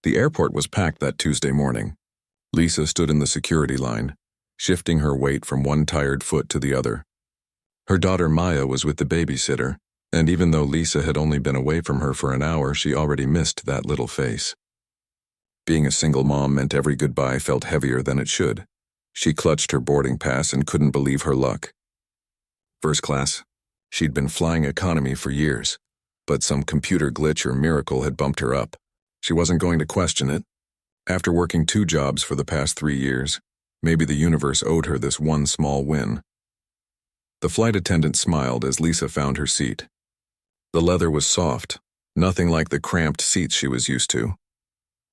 The airport was packed that Tuesday morning. Lisa stood in the security line, shifting her weight from one tired foot to the other. Her daughter Maya was with the babysitter, and even though Lisa had only been away from her for an hour, she already missed that little face. Being a single mom meant every goodbye felt heavier than it should. She clutched her boarding pass and couldn't believe her luck. First class. She'd been flying economy for years, but some computer glitch or miracle had bumped her up. She wasn't going to question it. After working 2 jobs for the past 3 years, maybe the universe owed her this one small win. The flight attendant smiled as Lisa found her seat. The leather was soft, nothing like the cramped seats she was used to.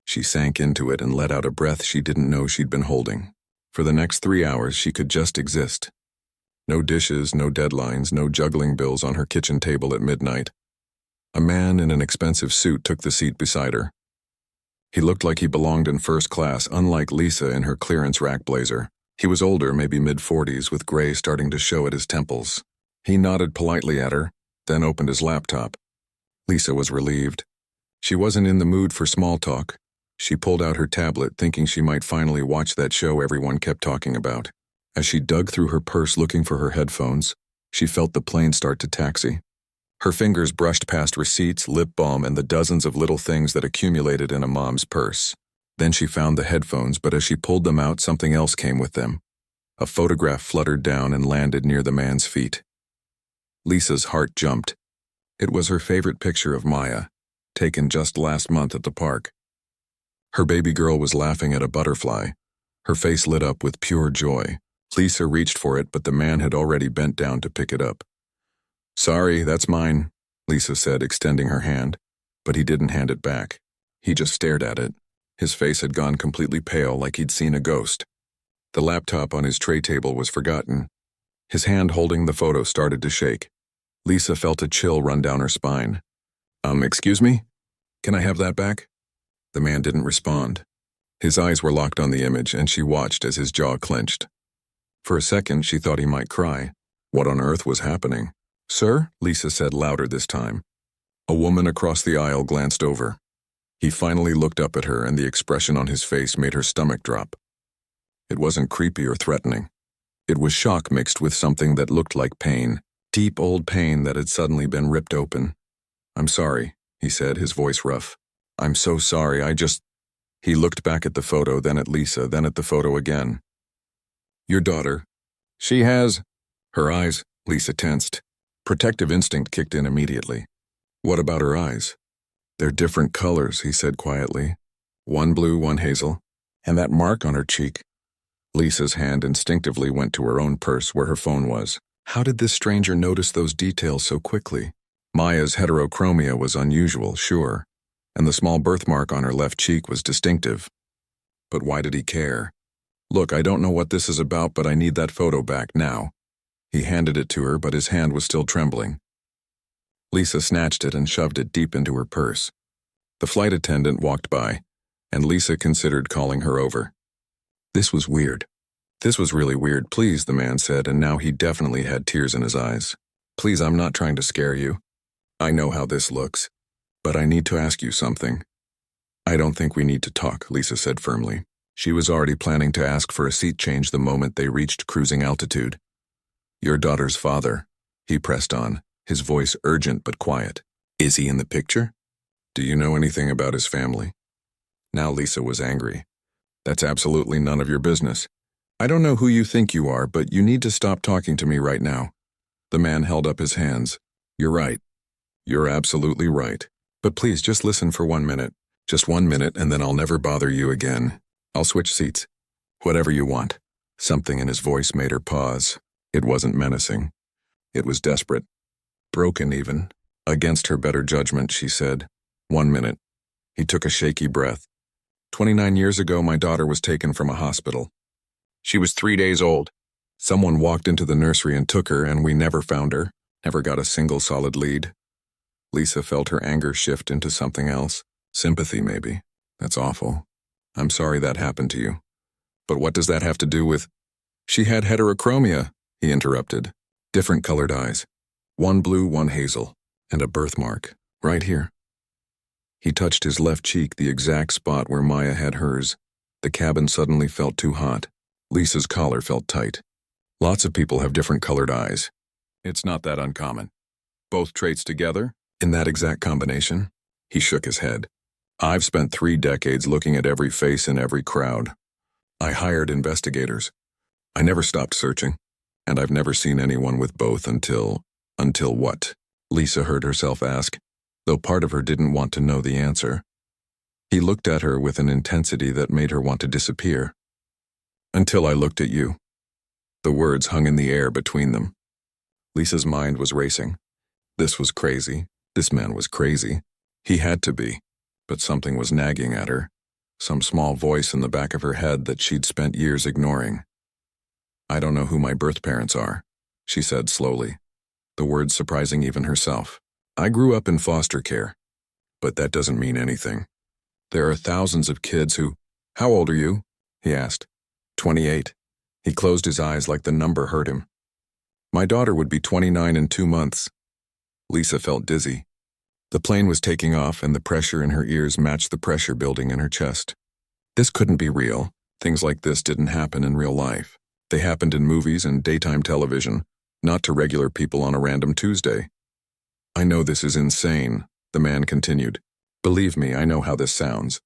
She sank into it and let out a breath she didn't know she'd been holding. For the next 3 hours, she could just exist. No dishes, no deadlines, no juggling bills on her kitchen table at midnight. A man in an expensive suit took the seat beside her. He looked like he belonged in first class, unlike Lisa in her clearance rack blazer. He was older, maybe mid-40s, with gray starting to show at his temples. He nodded politely at her, then opened his laptop. Lisa was relieved. She wasn't in the mood for small talk. She pulled out her tablet, thinking she might finally watch that show everyone kept talking about. As she dug through her purse looking for her headphones, she felt the plane start to taxi. Her fingers brushed past receipts, lip balm, and the dozens of little things that accumulated in a mom's purse. Then she found the headphones, but as she pulled them out, something else came with them. A photograph fluttered down and landed near the man's feet. Lisa's heart jumped. It was her favorite picture of Maya, taken just last month at the park. Her baby girl was laughing at a butterfly. Her face lit up with pure joy. Lisa reached for it, but the man had already bent down to pick it up. "Sorry, that's mine," Lisa said, extending her hand, but he didn't hand it back. He just stared at it. His face had gone completely pale, like he'd seen a ghost. The laptop on his tray table was forgotten. His hand holding the photo started to shake. Lisa felt a chill run down her spine. Excuse me? Can I have that back?" The man didn't respond. His eyes were locked on the image, and she watched as his jaw clenched. For a second, she thought he might cry. What on earth was happening? "Sir?" Lisa said louder this time. A woman across the aisle glanced over. He finally looked up at her, and the expression on his face made her stomach drop. It wasn't creepy or threatening. It was shock mixed with something that looked like pain, deep old pain that had suddenly been ripped open. "I'm sorry," he said, his voice rough. "I'm so sorry, He looked back at the photo, then at Lisa, then at the photo again. "Your daughter. She has—" Her eyes, Lisa tensed. Protective instinct kicked in immediately. "What about her eyes?" "They're different colors," he said quietly. "One blue, one hazel. And that mark on her cheek." Lisa's hand instinctively went to her own purse where her phone was. How did this stranger notice those details so quickly? Maya's heterochromia was unusual, sure, and the small birthmark on her left cheek was distinctive. But why did he care? "Look, I don't know what this is about, but I need that photo back now." He handed it to her, but his hand was still trembling. Lisa snatched it and shoved it deep into her purse. The flight attendant walked by, and Lisa considered calling her over. This was weird. "This was really weird, please," the man said, and now he definitely had tears in his eyes. "Please, I'm not trying to scare you. I know how this looks, but I need to ask you something." "I don't think we need to talk," Lisa said firmly. She was already planning to ask for a seat change the moment they reached cruising altitude. "Your daughter's father," he pressed on, his voice urgent but quiet. "Is he in the picture? Do you know anything about his family?" Now Lisa was angry. "That's absolutely none of your business. I don't know who you think you are, but you need to stop talking to me right now." The man held up his hands. "You're right. You're absolutely right. But please just listen for 1 minute. Just 1 minute, and then I'll never bother you again. I'll switch seats. Whatever you want." Something in his voice made her pause. It wasn't menacing. It was desperate. Broken even. Against her better judgment, she said, "1 minute." He took a shaky breath. 29 years ago, my daughter was taken from a hospital. She was 3 days old. Someone walked into the nursery and took her, and we never found her, never got a single solid lead. Lisa felt her anger shift into something else. Sympathy, maybe. That's awful. I'm sorry that happened to you. But what does that have to do with— She had heterochromia, he interrupted. Different colored eyes. One blue, one hazel. And a birthmark. Right here. He touched his left cheek, the exact spot where Maya had hers. The cabin suddenly felt too hot. Lisa's collar felt tight. Lots of people have different colored eyes. It's not that uncommon. Both traits together, in that exact combination? He shook his head. I've spent 3 decades looking at every face in every crowd. I hired investigators. I never stopped searching, and I've never seen anyone with both until what? Lisa heard herself ask, though part of her didn't want to know the answer. He looked at her with an intensity that made her want to disappear. Until I looked at you. The words hung in the air between them. Lisa's mind was racing. This was crazy. This man was crazy. He had to be. But something was nagging at her. Some small voice in the back of her head that she'd spent years ignoring. I don't know who my birth parents are, she said slowly, the words surprising even herself. I grew up in foster care, but that doesn't mean anything. There are thousands of kids who— How old are you? He asked. 28. He closed his eyes like the number hurt him. My daughter would be 29 in 2 months. Lisa felt dizzy. The plane was taking off and the pressure in her ears matched the pressure building in her chest. This couldn't be real. Things like this didn't happen in real life. They happened in movies and daytime television, not to regular people on a random Tuesday. I know this is insane, the man continued. Believe me, I know how this sounds.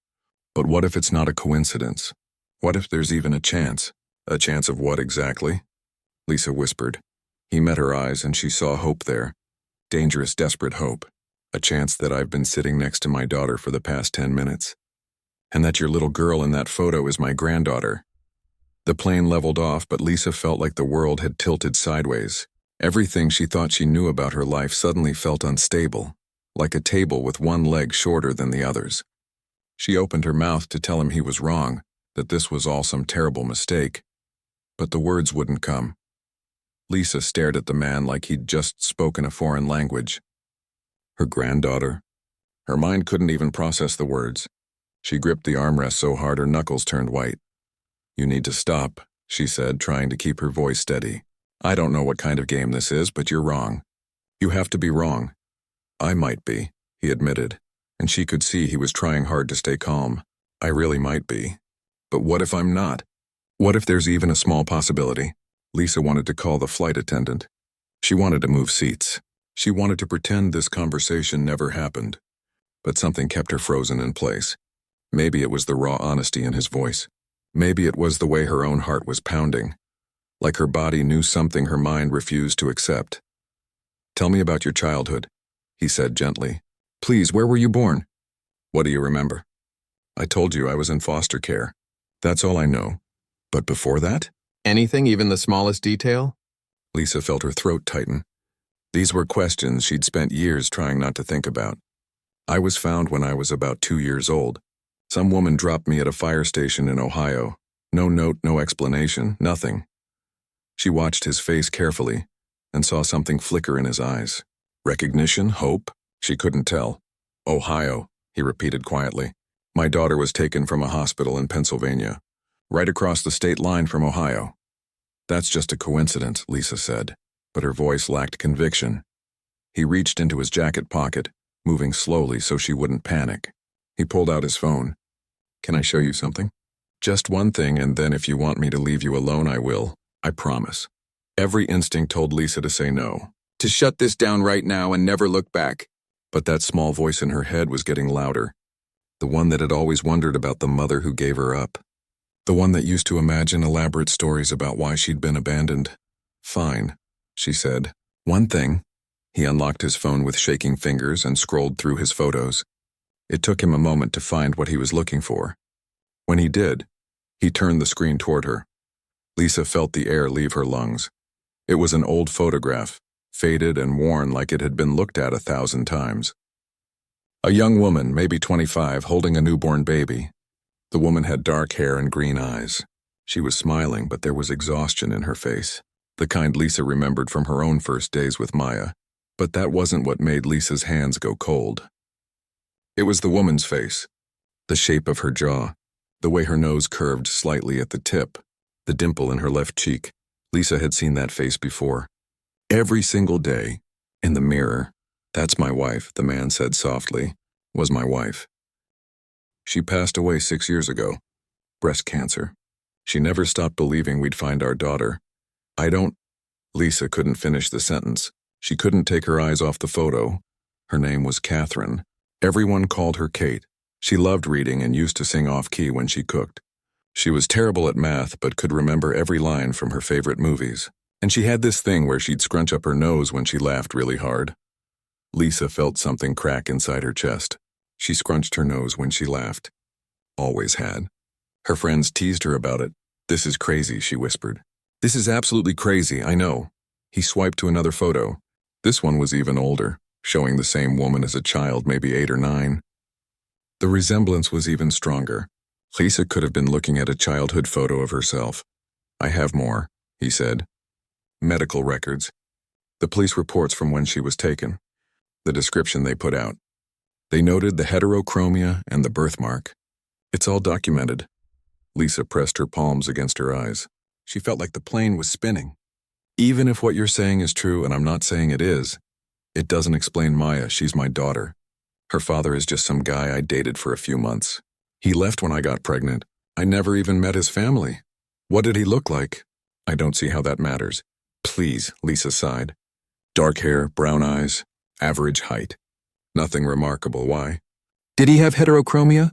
But what if it's not a coincidence? What if there's even a chance? A chance of what exactly? Lisa whispered. He met her eyes and she saw hope there. Dangerous, desperate hope. A chance that I've been sitting next to my daughter for the past 10 minutes. And that your little girl in that photo is my granddaughter. The plane leveled off, but Lisa felt like the world had tilted sideways. Everything she thought she knew about her life suddenly felt unstable, like a table with one leg shorter than the others. She opened her mouth to tell him he was wrong, that this was all some terrible mistake. But the words wouldn't come. Lisa stared at the man like he'd just spoken a foreign language. Her granddaughter? Her mind couldn't even process the words. She gripped the armrest so hard her knuckles turned white. You need to stop, she said, trying to keep her voice steady. I don't know what kind of game this is, but you're wrong. You have to be wrong. I might be, he admitted, and she could see he was trying hard to stay calm. I really might be. But what if I'm not? What if there's even a small possibility? Lisa wanted to call the flight attendant. She wanted to move seats. She wanted to pretend this conversation never happened. But something kept her frozen in place. Maybe it was the raw honesty in his voice. Maybe it was the way her own heart was pounding. Like her body knew something her mind refused to accept. Tell me about your childhood, he said gently. Please, where were you born? What do you remember? I told you I was in foster care. That's all I know. But before that? Anything, even the smallest detail? Lisa felt her throat tighten. These were questions she'd spent years trying not to think about. I was found when I was about 2 years old. Some woman dropped me at a fire station in Ohio. No note, no explanation, nothing. She watched his face carefully and saw something flicker in his eyes. Recognition? Hope? She couldn't tell. Ohio, he repeated quietly. My daughter was taken from a hospital in Pennsylvania, right across the state line from Ohio. That's just a coincidence, Lisa said, but her voice lacked conviction. He reached into his jacket pocket, moving slowly so she wouldn't panic. He pulled out his phone. Can I show you something? Just one thing, and then if you want me to leave you alone, I will. I promise. Every instinct told Lisa to say no, to shut this down right now and never look back. But that small voice in her head was getting louder. The one that had always wondered about the mother who gave her up. The one that used to imagine elaborate stories about why she'd been abandoned. Fine, she said. One thing. He unlocked his phone with shaking fingers and scrolled through his photos. It took him a moment to find what he was looking for. When he did, he turned the screen toward her. Lisa felt the air leave her lungs. It was an old photograph, faded and worn like it had been looked at 1,000 times. A young woman, maybe 25, holding a newborn baby. The woman had dark hair and green eyes. She was smiling, but there was exhaustion in her face, the kind Lisa remembered from her own first days with Maya. But that wasn't what made Lisa's hands go cold. It was the woman's face, the shape of her jaw, the way her nose curved slightly at the tip, the dimple in her left cheek. Lisa had seen that face before. Every single day, in the mirror. That's my wife, the man said softly. was my wife. She passed away 6 years ago. Breast cancer. She never stopped believing we'd find our daughter. I don't... Lisa couldn't finish the sentence. She couldn't take her eyes off the photo. Her name was Catherine. Everyone called her Kate. She loved reading and used to sing off-key when she cooked. She was terrible at math but could remember every line from her favorite movies. And she had this thing where she'd scrunch up her nose when she laughed really hard. Lisa felt something crack inside her chest. She scrunched her nose when she laughed. Always had. Her friends teased her about it. "This is crazy," she whispered. "This is absolutely crazy, I know." He swiped to another photo. This one was even older, showing the same woman as a child, maybe 8 or 9. The resemblance was even stronger. Lisa could have been looking at a childhood photo of herself. "I have more," he said. Medical records. The police reports from when she was taken. The description they put out. They noted the heterochromia and the birthmark. It's all documented. Lisa pressed her palms against her eyes. She felt like the plane was spinning. "Even if what you're saying is true, and I'm not saying it is, it doesn't explain Maya. She's my daughter. Her father is just some guy I dated for a few months. He left when I got pregnant. I never even met his family. What did he look like? I don't see how that matters." "Please," Lisa sighed. "Dark hair, brown eyes, average height. Nothing remarkable. Why? Did he have heterochromia?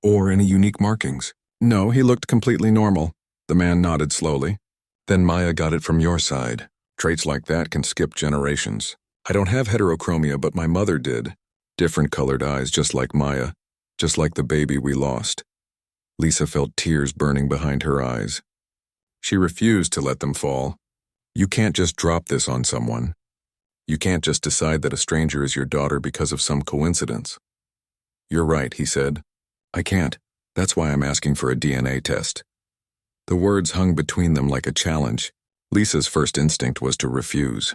Or any unique markings?" "No, he looked completely normal." The man nodded slowly. "Then Maya got it from your side. Traits like that can skip generations. I don't have heterochromia, but my mother did. Different colored eyes, just like Maya. Just like the baby we lost." Lisa felt tears burning behind her eyes. She refused to let them fall. You can't just drop this on someone. You can't just decide that a stranger is your daughter because of some coincidence. "You're right," he said. "I can't. That's why I'm asking for a DNA test." The words hung between them like a challenge. Lisa's first instinct was to refuse,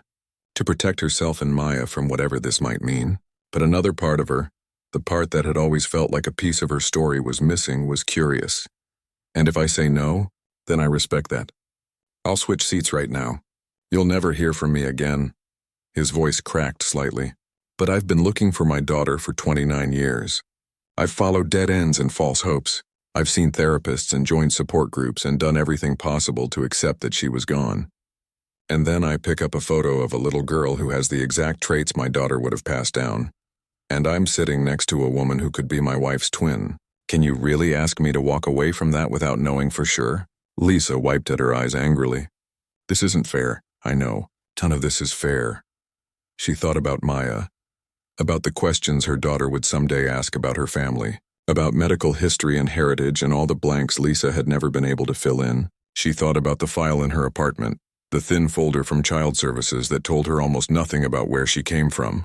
to protect herself and Maya from whatever this might mean. But another part of her, the part that had always felt like a piece of her story was missing, was curious. "And if I say no, then I respect that. I'll switch seats right now. You'll never hear from me again." His voice cracked slightly. "But I've been looking for my daughter for 29 years. I've followed dead ends and false hopes. I've seen therapists and joined support groups and done everything possible to accept that she was gone. And then I pick up a photo of a little girl who has the exact traits my daughter would have passed down. And I'm sitting next to a woman who could be my wife's twin. Can you really ask me to walk away from that without knowing for sure?" Lisa wiped at her eyes angrily. "This isn't fair. I know. None of this is fair." She thought about Maya, about the questions her daughter would someday ask about her family, about medical history and heritage and all the blanks Lisa had never been able to fill in. She thought about the file in her apartment, the thin folder from child services that told her almost nothing about where she came from.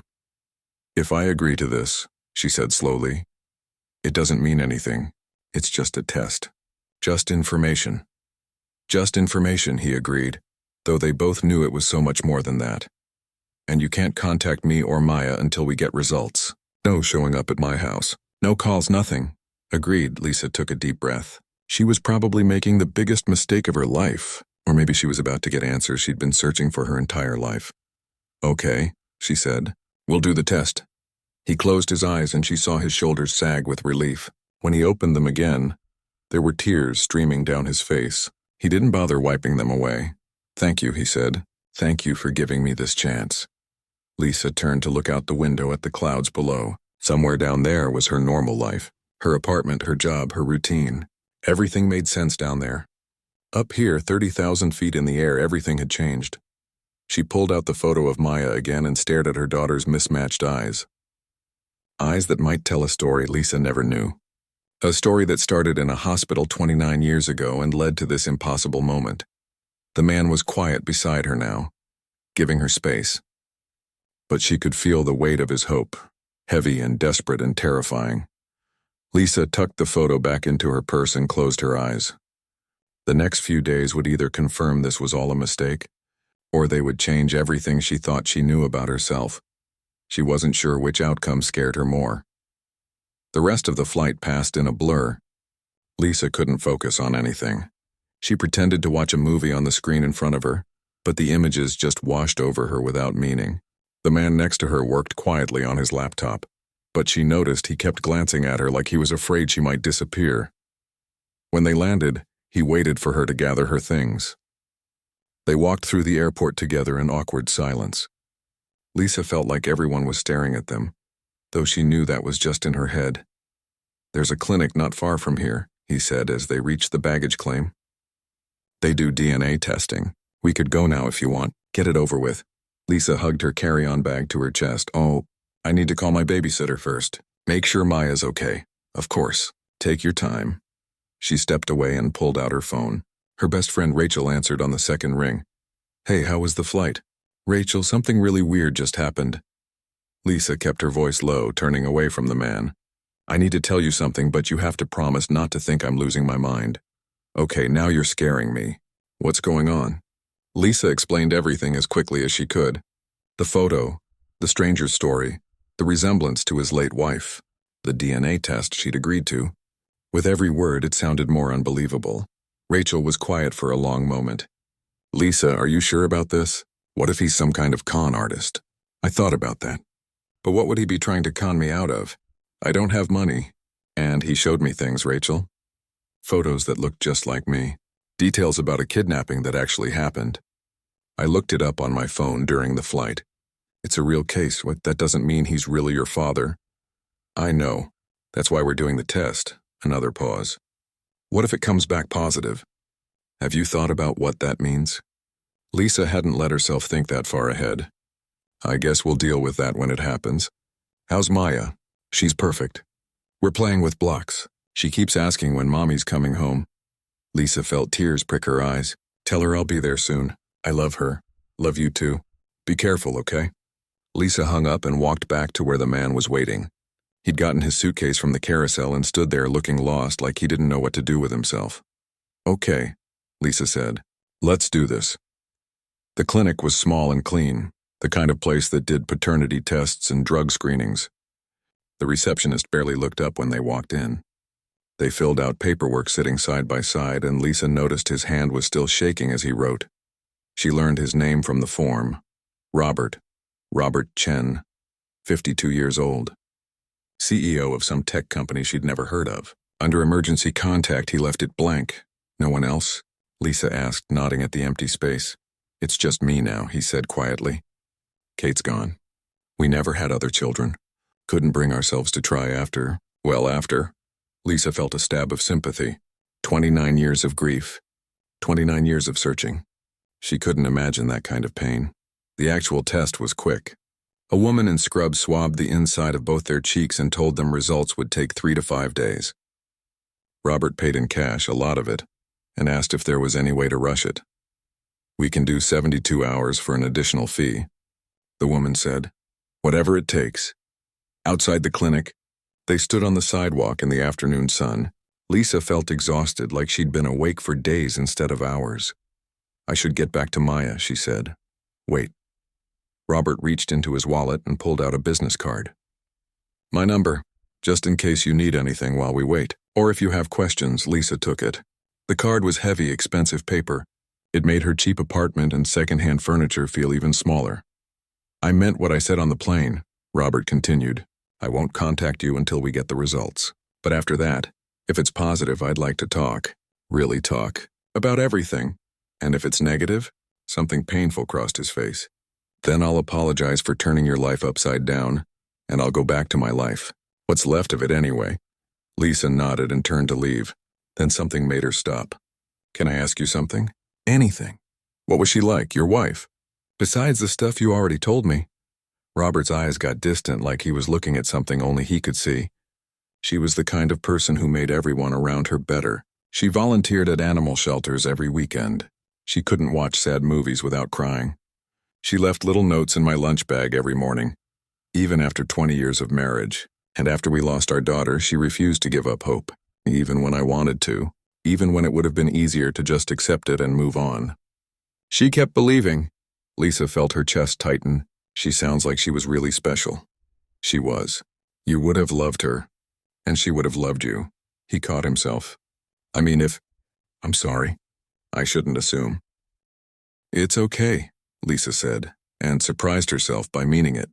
"If I agree to this," she said slowly, "it doesn't mean anything. It's just a test. Just information." "Just information," he agreed, though they both knew it was so much more than that. "And you can't contact me or Maya until we get results. No showing up at my house. No calls, nothing." "Agreed." Lisa took a deep breath. She was probably making the biggest mistake of her life, or maybe she was about to get answers she'd been searching for her entire life. "Okay," she said. "We'll do the test." He closed his eyes and she saw his shoulders sag with relief. When he opened them again, there were tears streaming down his face. He didn't bother wiping them away. "Thank you," he said. "Thank you for giving me this chance." Lisa turned to look out the window at the clouds below. Somewhere down there was her normal life, her apartment, her job, her routine. Everything made sense down there. Up here, 30,000 feet in the air, everything had changed. She pulled out the photo of Maya again and stared at her daughter's mismatched eyes. Eyes that might tell a story Lisa never knew. A story that started in a hospital 29 years ago and led to this impossible moment. The man was quiet beside her now, giving her space. But she could feel the weight of his hope, heavy and desperate and terrifying. Lisa tucked the photo back into her purse and closed her eyes. The next few days would either confirm this was all a mistake, or they would change everything she thought she knew about herself. She wasn't sure which outcome scared her more. The rest of the flight passed in a blur. Lisa couldn't focus on anything. She pretended to watch a movie on the screen in front of her, but the images just washed over her without meaning. The man next to her worked quietly on his laptop. but she noticed he kept glancing at her like he was afraid she might disappear. When they landed, he waited for her to gather her things. They walked through the airport together in awkward silence. Lisa felt like everyone was staring at them, though she knew that was just in her head. "There's a clinic not far from here," he said as they reached the baggage claim. "They do DNA testing. We could go now if you want. Get it over with." Lisa hugged her carry-on bag to her chest. "Oh, I need to call my babysitter first. Make sure Maya's okay. Of course. Take your time." She stepped away and pulled out her phone. Her best friend Rachel answered on the second ring. "Hey, how was the flight?" "Rachel, something really weird just happened." Lisa kept her voice low, turning away from the man. "I need to tell you something, but you have to promise not to think I'm losing my mind." "Okay, now you're scaring me. What's going on?" Lisa explained everything as quickly as she could. The photo, the stranger's story, the resemblance to his late wife, the DNA test she'd agreed to. With every word, it sounded more unbelievable. Rachel was quiet for a long moment. "Lisa, are you sure about this? What if he's some kind of con artist?" "I thought about that. But what would he be trying to con me out of? I don't have money. And he showed me things, Rachel. Photos that looked just like me. Details about a kidnapping that actually happened. I looked it up on my phone during the flight. It's a real case. That doesn't mean he's really your father." "I know. That's why we're doing the test." Another pause. "What if it comes back positive? Have you thought about what that means?" Lisa hadn't let herself think that far ahead. "I guess we'll deal with that when it happens. How's Maya?" "She's perfect. We're playing with blocks. She keeps asking when Mommy's coming home." Lisa felt tears prick her eyes. "Tell her I'll be there soon. I love her. Love you too. Be careful, okay?" Lisa hung up and walked back to where the man was waiting. He'd gotten his suitcase from the carousel and stood there looking lost, like he didn't know what to do with himself. "Okay," Lisa said. "Let's do this." The clinic was small and clean, the kind of place that did paternity tests and drug screenings. The receptionist barely looked up when they walked in. They filled out paperwork sitting side by side, and Lisa noticed his hand was still shaking as he wrote. She learned his name from the form. Robert Chen, 52 years old. CEO of some tech company she'd never heard of. Under emergency contact, he left it blank. "No one else?" Lisa asked, nodding at the empty space. "It's just me now," he said quietly. "Kate's gone. We never had other children. Couldn't bring ourselves to try after. Lisa felt a stab of sympathy. 29 years of grief. 29 years of searching. She couldn't imagine that kind of pain. The actual test was quick. A woman in scrubs swabbed the inside of both their cheeks and told them results would take 3 to 5 days. Robert paid in cash, a lot of it, and asked if there was any way to rush it. "We can do 72 hours for an additional fee," the woman said. "Whatever it takes." Outside the clinic, they stood on the sidewalk in the afternoon sun. Lisa felt exhausted, like she'd been awake for days instead of hours. "I should get back to Maya," she said. "Wait." Robert reached into his wallet and pulled out a business card. "My number, just in case you need anything while we wait. Or if you have questions." Lisa took it. The card was heavy, expensive paper. It made her cheap apartment and secondhand furniture feel even smaller. "I meant what I said on the plane," Robert continued. "I won't contact you until we get the results. But after that, if it's positive, I'd like to talk. Really talk. About everything. And if it's negative," something painful crossed his face, "then I'll apologize for turning your life upside down, and I'll go back to my life. What's left of it anyway." Lisa nodded and turned to leave. Then something made her stop. "Can I ask you something?" "Anything." "What was she like, your wife?" "Besides the stuff you already told me." Robert's eyes got distant, like he was looking at something only he could see. "She was the kind of person who made everyone around her better. She volunteered at animal shelters every weekend. She couldn't watch sad movies without crying. She left little notes in my lunch bag every morning, even after 20 years of marriage. And after we lost our daughter, she refused to give up hope, even when I wanted to, even when it would have been easier to just accept it and move on. She kept believing." Lisa felt her chest tighten. "She sounds like she was really special." "She was. You would have loved her, and she would have loved you." He caught himself. "I mean, I'm sorry. I shouldn't assume." "It's okay," Lisa said, and surprised herself by meaning it.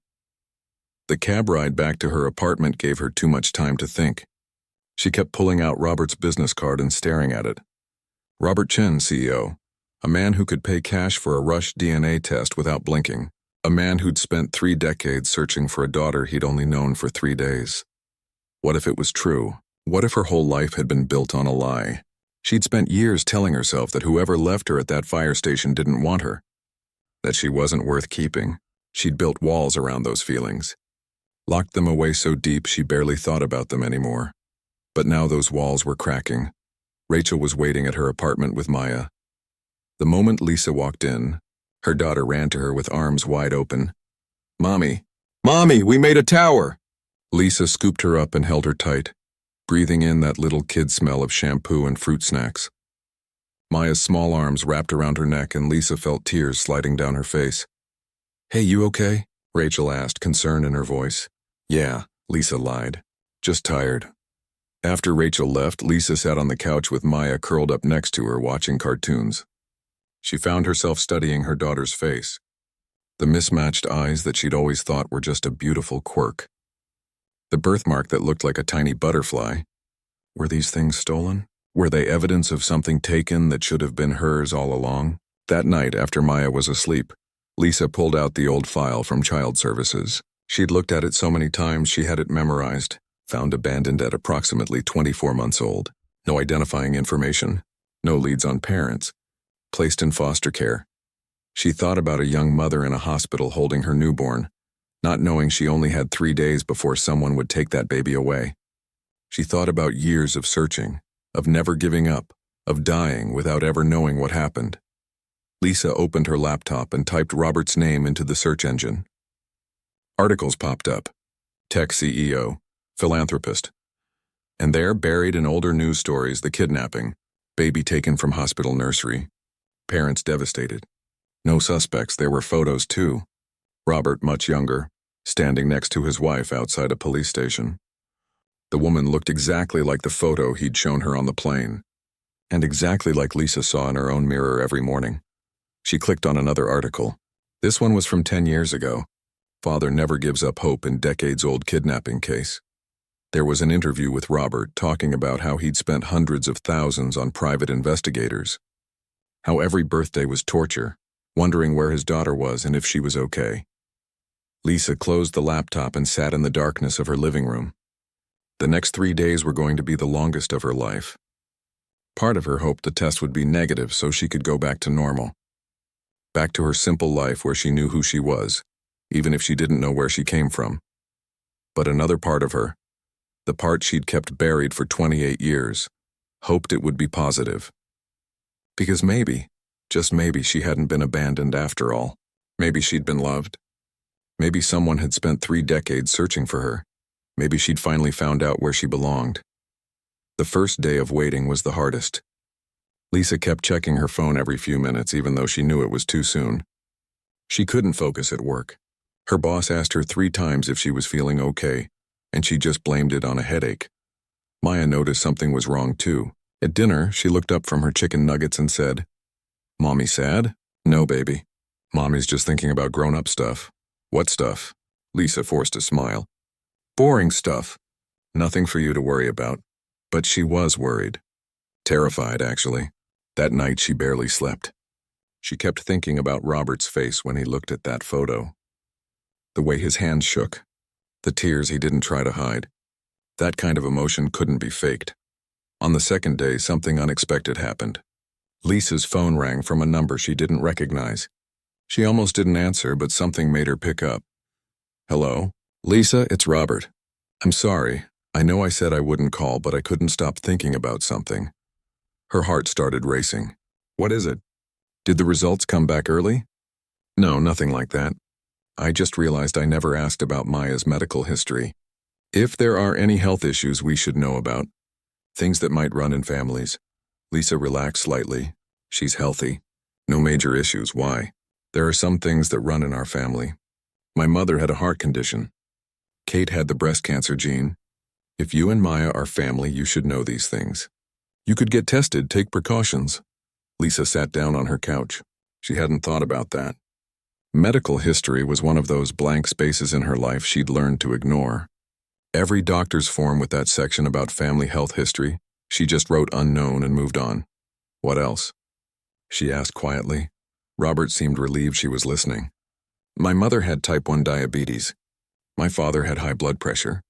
The cab ride back to her apartment gave her too much time to think. She kept pulling out Robert's business card and staring at it. Robert Chen, CEO. A man who could pay cash for a rush DNA test without blinking. A man who'd spent 3 decades searching for a daughter he'd only known for 3 days. What if it was true? What if her whole life had been built on a lie? She'd spent years telling herself that whoever left her at that fire station didn't want her, that she wasn't worth keeping. She'd built walls around those feelings, locked them away so deep she barely thought about them anymore. But now those walls were cracking. Rachel was waiting at her apartment with Maya. The moment Lisa walked in, her daughter ran to her with arms wide open. "Mommy! Mommy, we made a tower!" Lisa scooped her up and held her tight, breathing in that little kid smell of shampoo and fruit snacks. Maya's small arms wrapped around her neck and Lisa felt tears sliding down her face. "Hey, you okay?" Rachel asked, concern in her voice. "Yeah," Lisa lied. "Just tired." After Rachel left, Lisa sat on the couch with Maya curled up next to her watching cartoons. She found herself studying her daughter's face, the mismatched eyes that she'd always thought were just a beautiful quirk. The birthmark that looked like a tiny butterfly. Were these things stolen? Were they evidence of something taken that should have been hers all along? That night, after Maya was asleep, Lisa pulled out the old file from Child Services. She'd looked at it so many times she had it memorized, found abandoned at approximately 24 months old. No identifying information, no leads on parents, placed in foster care. She thought about a young mother in a hospital holding her newborn, not knowing she only had 3 days before someone would take that baby away. She thought about years of searching, of never giving up, of dying without ever knowing what happened. Lisa opened her laptop and typed Robert's name into the search engine. Articles popped up. Tech CEO, philanthropist. And there, buried in older news stories, the kidnapping, baby taken from hospital nursery, parents devastated. No suspects, there were photos too. Robert, much younger, standing next to his wife outside a police station. The woman looked exactly like the photo he'd shown her on the plane, and exactly like Lisa saw in her own mirror every morning. She clicked on another article. This one was from 10 years ago. Father never gives up hope in decades-old kidnapping case. There was an interview with Robert talking about how he'd spent hundreds of thousands on private investigators, how every birthday was torture, wondering where his daughter was and if she was okay. Lisa closed the laptop and sat in the darkness of her living room. The next 3 days were going to be the longest of her life. Part of her hoped the test would be negative so she could go back to normal. Back to her simple life where she knew who she was, even if she didn't know where she came from. But another part of her, the part she'd kept buried for 28 years, hoped it would be positive. Because maybe, just maybe, she hadn't been abandoned after all. Maybe she'd been loved. Maybe someone had spent 3 decades searching for her. Maybe she'd finally found out where she belonged. The first day of waiting was the hardest. Lisa kept checking her phone every few minutes even though she knew it was too soon. She couldn't focus at work. Her boss asked her 3 times if she was feeling okay, and she just blamed it on a headache. Maya noticed something was wrong too. At dinner, she looked up from her chicken nuggets and said, "Mommy sad?" "No, baby. Mommy's just thinking about grown-up stuff." "What stuff?" Lisa forced a smile. "Boring stuff. Nothing for you to worry about." But she was worried. Terrified, actually. That night she barely slept. She kept thinking about Robert's face when he looked at that photo. The way his hands shook. The tears he didn't try to hide. That kind of emotion couldn't be faked. On the second day, something unexpected happened. Lisa's phone rang from a number she didn't recognize. She almost didn't answer, but something made her pick up. "Hello? Lisa, it's Robert. I'm sorry. I know I said I wouldn't call, but I couldn't stop thinking about something." Her heart started racing. "What is it? Did the results come back early?" "No, nothing like that. I just realized I never asked about Maya's medical history. If there are any health issues we should know about, things that might run in families." Lisa relaxed slightly. "She's healthy. No major issues. Why? There are some things that run in our family. My mother had a heart condition. Kate had the breast cancer gene. If you and Maya are family, you should know these things. You could get tested, take precautions." Lisa sat down on her couch. She hadn't thought about that. Medical history was one of those blank spaces in her life she'd learned to ignore. Every doctor's form with that section about family health history, she just wrote unknown and moved on. What else? She asked quietly. Robert seemed relieved she was listening. My mother had type 1 diabetes. My father had high blood pressure.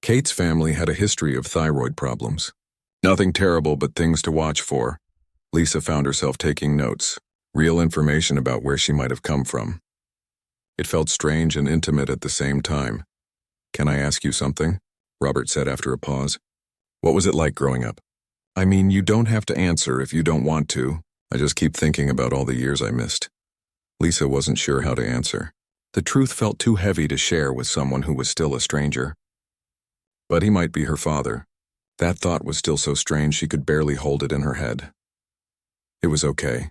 Kate's family had a history of thyroid problems. Nothing terrible, but things to watch for. Lisa found herself taking notes, real information about where she might have come from. It felt strange and intimate at the same time. Can I ask you something? Robert said after a pause. What was it like growing up? I mean, you don't have to answer if you don't want to. I just keep thinking about all the years I missed. Lisa wasn't sure how to answer. The truth felt too heavy to share with someone who was still a stranger. But he might be her father. That thought was still so strange she could barely hold it in her head. It was okay,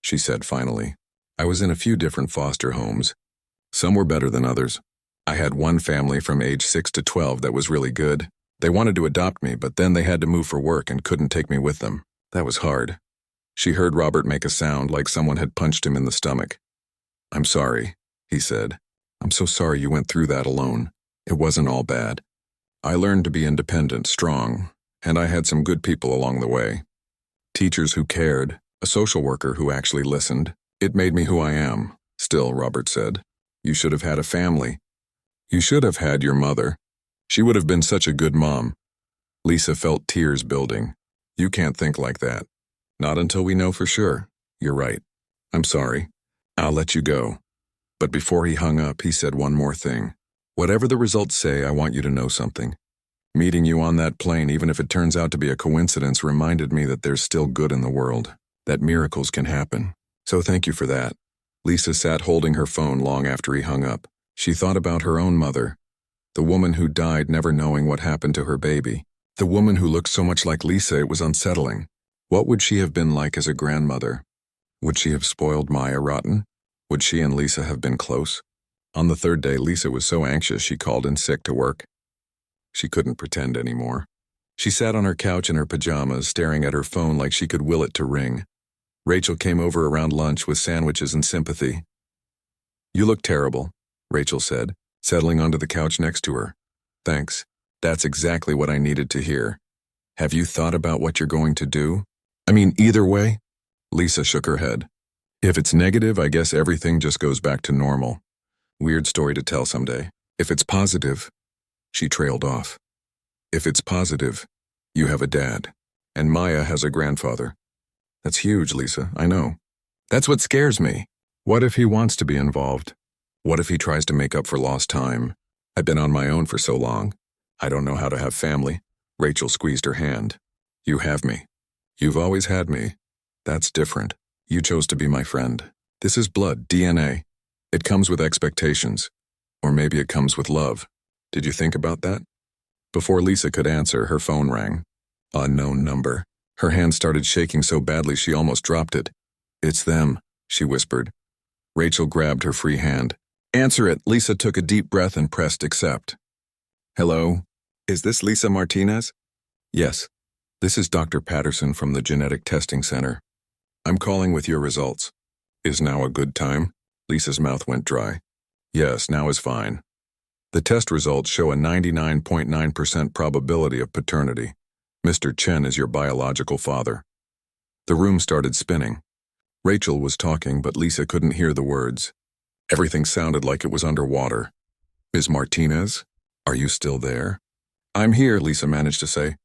she said finally. I was in a few different foster homes. Some were better than others. I had one family from age 6 to 12 that was really good. They wanted to adopt me, but then they had to move for work and couldn't take me with them. That was hard. She heard Robert make a sound like someone had punched him in the stomach. I'm sorry, he said. I'm so sorry you went through that alone. It wasn't all bad. I learned to be independent, strong, and I had some good people along the way. Teachers who cared, a social worker who actually listened. It made me who I am. Still, Robert said, you should have had a family. You should have had your mother. She would have been such a good mom. Lisa felt tears building. You can't think like that. Not until we know for sure. You're right. I'm sorry. I'll let you go. But before he hung up, he said one more thing. Whatever the results say, I want you to know something. Meeting you on that plane, even if it turns out to be a coincidence, reminded me that there's still good in the world, that miracles can happen. So thank you for that. Lisa sat holding her phone long after he hung up. She thought about her own mother, the woman who died never knowing what happened to her baby, the woman who looked so much like Lisa it was unsettling. What would she have been like as a grandmother? Would she have spoiled Maya rotten? Would she and Lisa have been close? On the third day, Lisa was so anxious she called in sick to work. She couldn't pretend anymore. She sat on her couch in her pajamas, staring at her phone like she could will it to ring. Rachel came over around lunch with sandwiches and sympathy. You look terrible, Rachel said, settling onto the couch next to her. Thanks. That's exactly what I needed to hear. Have you thought about what you're going to do? I mean, either way? Lisa shook her head. If it's negative, I guess everything just goes back to normal. Weird story to tell someday. If it's positive, she trailed off. If it's positive, you have a dad, and Maya has a grandfather. That's huge, Lisa, I know. That's what scares me. What if he wants to be involved? What if he tries to make up for lost time? I've been on my own for so long. I don't know how to have family. Rachel squeezed her hand. You have me. You've always had me. That's different. You chose to be my friend. This is blood, DNA. It comes with expectations. Or maybe it comes with love. Did you think about that? Before Lisa could answer, her phone rang. Unknown number. Her hand started shaking so badly she almost dropped it. It's them, she whispered. Rachel grabbed her free hand. Answer it. Lisa took a deep breath and pressed accept. Hello? Is this Lisa Martinez? Yes. This is Dr. Patterson from the Genetic Testing Center. I'm calling with your results. Is now a good time? Lisa's mouth went dry. Yes, now is fine. The test results show a 99.9% probability of paternity. Mr. Chen is your biological father. The room started spinning. Rachel was talking, but Lisa couldn't hear the words. Everything sounded like it was underwater. Ms. Martinez, are you still there? I'm here, Lisa managed to say.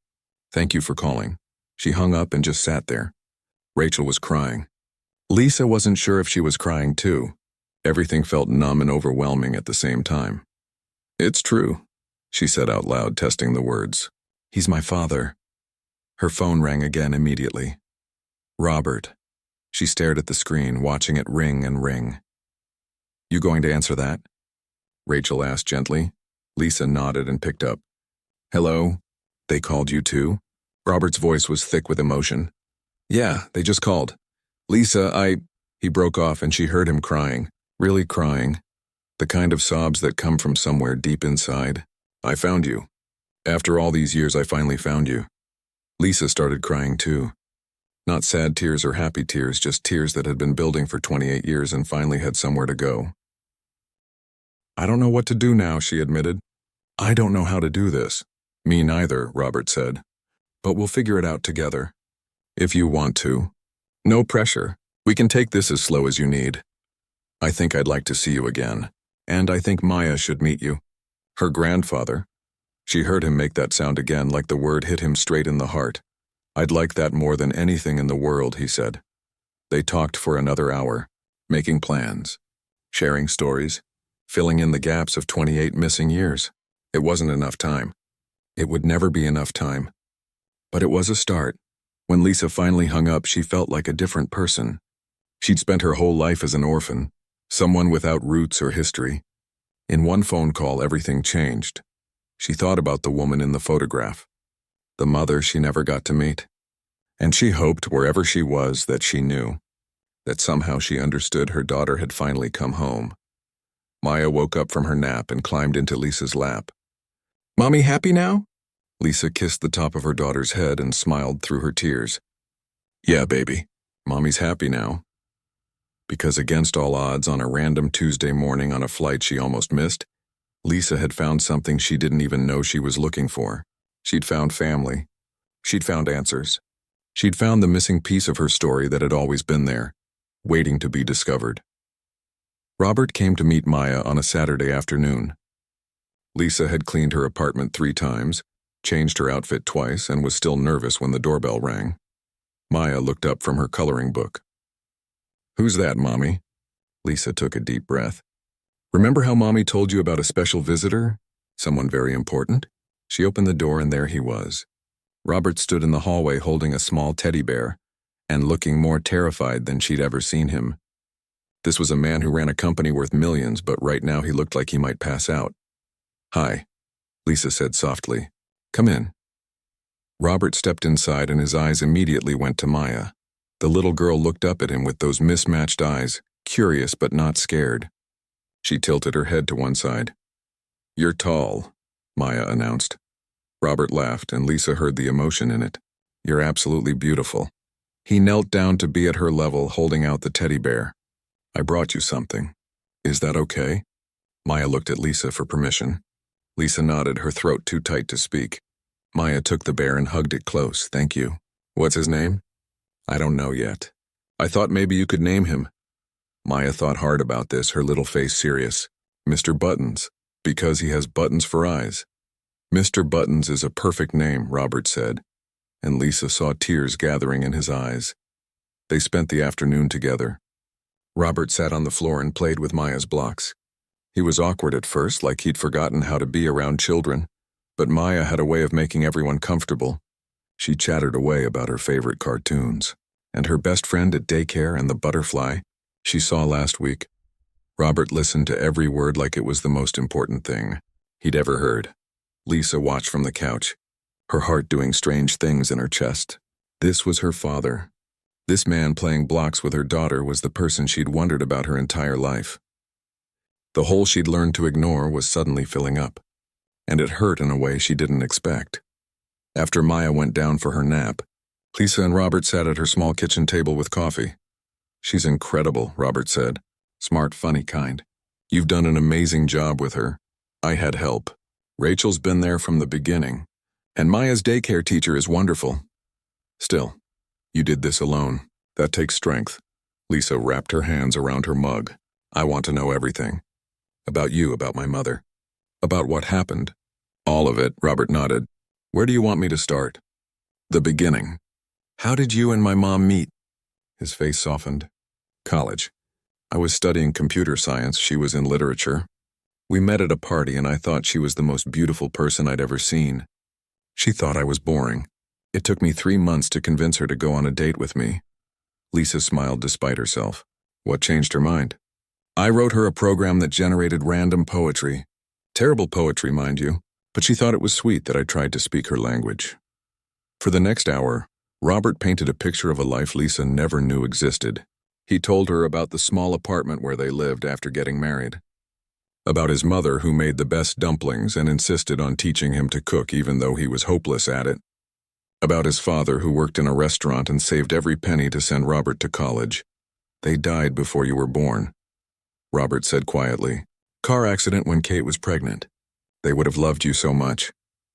Thank you for calling. She hung up and just sat there. Rachel was crying. Lisa wasn't sure if she was crying too. Everything felt numb and overwhelming at the same time. It's true, she said out loud, testing the words. He's my father. Her phone rang again immediately. Robert. She stared at the screen, watching it ring and ring. You going to answer that? Rachel asked gently. Lisa nodded and picked up. Hello? They called you too? Robert's voice was thick with emotion. Yeah, they just called. Lisa, He broke off and she heard him crying. Really crying. The kind of sobs that come from somewhere deep inside. I found you. After all these years, I finally found you. Lisa started crying too. Not sad tears or happy tears, just tears that had been building for 28 years and finally had somewhere to go. I don't know what to do now, she admitted. I don't know how to do this. Me neither, Robert said. But we'll figure it out together. If you want to. No pressure. We can take this as slow as you need. I think I'd like to see you again. And I think Maya should meet you. Her grandfather. She heard him make that sound again like the word hit him straight in the heart. I'd like that more than anything in the world, he said. They talked for another hour, making plans, sharing stories, filling in the gaps of 28 missing years. It wasn't enough time. It would never be enough time. But it was a start. When Lisa finally hung up, she felt like a different person. She'd spent her whole life as an orphan, someone without roots or history. In one phone call, everything changed. She thought about the woman in the photograph, the mother she never got to meet. And she hoped, wherever she was, that she knew, that somehow she understood her daughter had finally come home. Maya woke up from her nap and climbed into Lisa's lap. Mommy happy now? Lisa kissed the top of her daughter's head and smiled through her tears. Yeah, baby. Mommy's happy now. Because against all odds, on a random Tuesday morning on a flight she almost missed, Lisa had found something she didn't even know she was looking for. She'd found family. She'd found answers. She'd found the missing piece of her story that had always been there, waiting to be discovered. Robert came to meet Maya on a Saturday afternoon. Lisa had cleaned her apartment 3 times, changed her outfit twice, and was still nervous when the doorbell rang. Maya looked up from her coloring book. Who's that, Mommy? Lisa took a deep breath. Remember how Mommy told you about a special visitor? Someone very important? She opened the door and there he was. Robert stood in the hallway holding a small teddy bear and looking more terrified than she'd ever seen him. This was a man who ran a company worth millions, but right now he looked like he might pass out. Hi, Lisa said softly. Come in. Robert stepped inside and his eyes immediately went to Maya. The little girl looked up at him with those mismatched eyes, curious but not scared. She tilted her head to one side. You're tall, Maya announced. Robert laughed, and Lisa heard the emotion in it. You're absolutely beautiful. He knelt down to be at her level, holding out the teddy bear. I brought you something. Is that okay? Maya looked at Lisa for permission. Lisa nodded, her throat too tight to speak. Maya took the bear and hugged it close. Thank you. What's his name? I don't know yet. I thought maybe you could name him. Maya thought hard about this, her little face serious. Mr. Buttons, because he has buttons for eyes. Mr. Buttons is a perfect name, Robert said, and Lisa saw tears gathering in his eyes. They spent the afternoon together. Robert sat on the floor and played with Maya's blocks. He was awkward at first, like he'd forgotten how to be around children, but Maya had a way of making everyone comfortable. She chattered away about her favorite cartoons, and her best friend at daycare and the butterfly she saw last week. Robert listened to every word like it was the most important thing he'd ever heard. Lisa watched from the couch, her heart doing strange things in her chest. This was her father. This man playing blocks with her daughter was the person she'd wondered about her entire life. The hole she'd learned to ignore was suddenly filling up, and it hurt in a way she didn't expect. After Maya went down for her nap, Lisa and Robert sat at her small kitchen table with coffee. She's incredible, Robert said. Smart, funny kind. You've done an amazing job with her. I had help. Rachel's been there from the beginning, and Maya's daycare teacher is wonderful. Still, you did this alone. That takes strength. Lisa wrapped her hands around her mug. I want to know everything. About you, about my mother. About what happened. All of it, Robert nodded. Where do you want me to start? The beginning. How did you and my mom meet? His face softened. College. I was studying computer science, she was in literature. We met at a party and I thought she was the most beautiful person I'd ever seen. She thought I was boring. It took me 3 months to convince her to go on a date with me. Lisa smiled despite herself. What changed her mind? I wrote her a program that generated random poetry. Terrible poetry, mind you, but she thought it was sweet that I tried to speak her language. For the next hour, Robert painted a picture of a life Lisa never knew existed. He told her about the small apartment where they lived after getting married. About his mother who made the best dumplings and insisted on teaching him to cook even though he was hopeless at it. About his father who worked in a restaurant and saved every penny to send Robert to college. They died before you were born. Robert said quietly, Car accident when Kate was pregnant. They would have loved you so much.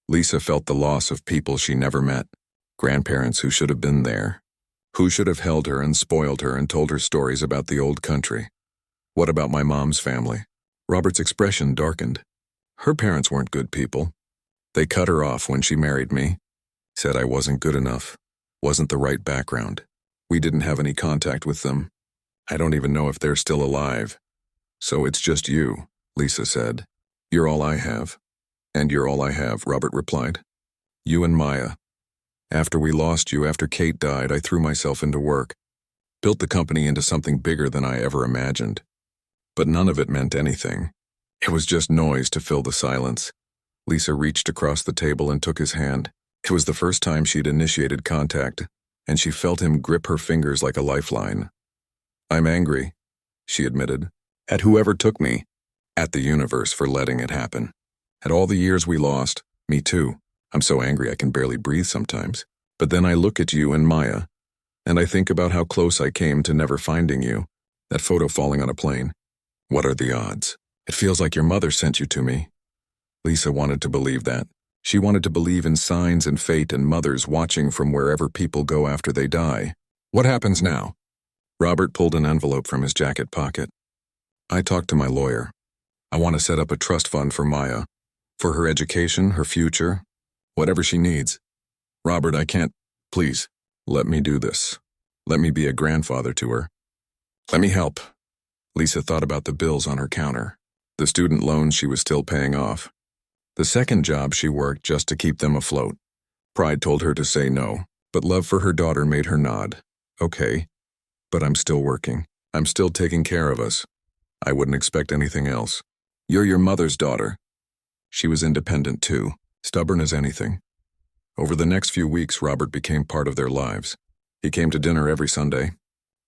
Lisa felt the loss of people she never met. Grandparents who should have been there. Who should have held her and spoiled her and told her stories about the old country. What about my mom's family? Robert's expression darkened. Her parents weren't good people. They cut her off when she married me. Said I wasn't good enough. Wasn't the right background. We didn't have any contact with them. I don't even know if they're still alive. So it's just you, Lisa said. You're all I have. And you're all I have, Robert replied. You and Maya. After we lost you, after Kate died, I threw myself into work. Built the company into something bigger than I ever imagined. But none of it meant anything. It was just noise to fill the silence. Lisa reached across the table and took his hand. It was the first time she'd initiated contact, and she felt him grip her fingers like a lifeline. I'm angry, she admitted, at whoever took me, at the universe for letting it happen. At all the years we lost, me too. I'm so angry I can barely breathe sometimes. But then I look at you and Maya, and I think about how close I came to never finding you, that photo falling on a plane. What are the odds? It feels like your mother sent you to me. Lisa wanted to believe that. She wanted to believe in signs and fate and mothers watching from wherever people go after they die. What happens now? Robert pulled an envelope from his jacket pocket. I talked to my lawyer. I want to set up a trust fund for Maya. For her education, her future, whatever she needs. Robert, I can't. Please, let me do this. Let me be a grandfather to her. Let me help. Lisa thought about the bills on her counter, the student loans she was still paying off, the second job she worked just to keep them afloat. Pride told her to say no, but love for her daughter made her nod. Okay, but I'm still working. I'm still taking care of us. I wouldn't expect anything else. You're your mother's daughter. She was independent too, stubborn as anything. Over the next few weeks, Robert became part of their lives. He came to dinner every Sunday.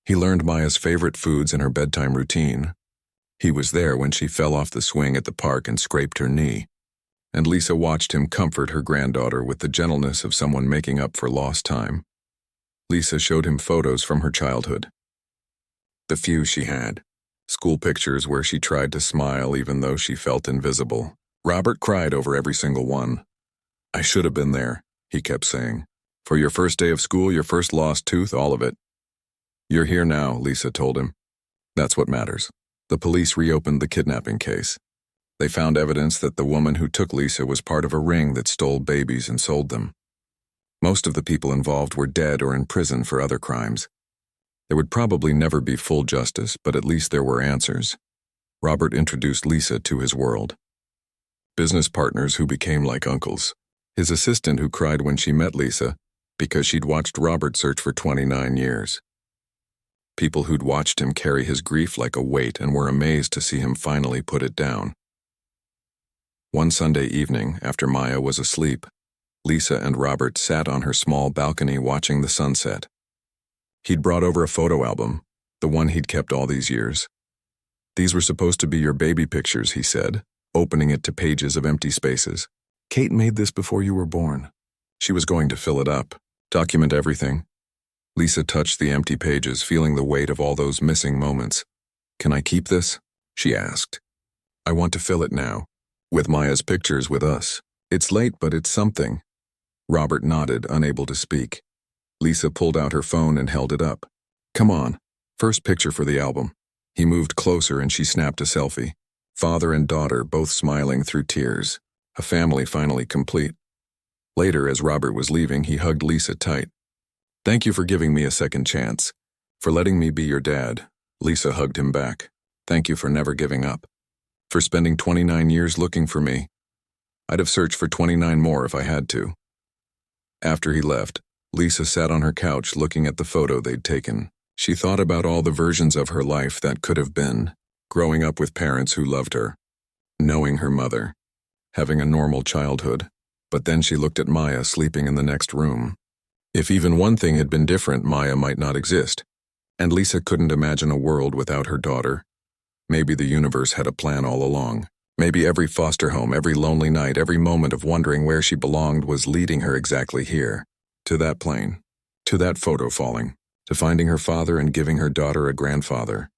He learned Maya's favorite foods and her bedtime routine. He was there when she fell off the swing at the park and scraped her knee. And Lisa watched him comfort her granddaughter with the gentleness of someone making up for lost time. Lisa showed him photos from her childhood. The few she had. School pictures where she tried to smile even though she felt invisible. Robert cried over every single one. I should have been there, he kept saying. For your first day of school, your first lost tooth, all of it. You're here now, Lisa told him. That's what matters. The police reopened the kidnapping case. They found evidence that the woman who took Lisa was part of a ring that stole babies and sold them. Most of the people involved were dead or in prison for other crimes. There would probably never be full justice, but at least there were answers. Robert introduced Lisa to his world. Business partners who became like uncles. His assistant who cried when she met Lisa because she'd watched Robert search for 29 years. People who'd watched him carry his grief like a weight and were amazed to see him finally put it down. One Sunday evening, after Maya was asleep, Lisa and Robert sat on her small balcony watching the sunset. He'd brought over a photo album, the one he'd kept all these years. These were supposed to be your baby pictures, he said, opening it to pages of empty spaces. Kate made this before you were born. She was going to fill it up, document everything. Lisa touched the empty pages, feeling the weight of all those missing moments. Can I keep this? She asked. I want to fill it now. With Maya's pictures with us. It's late, but it's something. Robert nodded, unable to speak. Lisa pulled out her phone and held it up. Come on. First picture for the album. He moved closer and she snapped a selfie. Father and daughter both smiling through tears. A family finally complete. Later, as Robert was leaving, he hugged Lisa tight. Thank you for giving me a second chance. For letting me be your dad. Lisa hugged him back. Thank you for never giving up. For spending 29 years looking for me. I'd have searched for 29 more if I had to. After he left, Lisa sat on her couch looking at the photo they'd taken. She thought about all the versions of her life that could have been. Growing up with parents who loved her. Knowing her mother. Having a normal childhood. But then she looked at Maya sleeping in the next room. If even one thing had been different, Maya might not exist. And Lisa couldn't imagine a world without her daughter. Maybe the universe had a plan all along. Maybe every foster home, every lonely night, every moment of wondering where she belonged was leading her exactly here. To that plane. To that photo falling. To finding her father and giving her daughter a grandfather.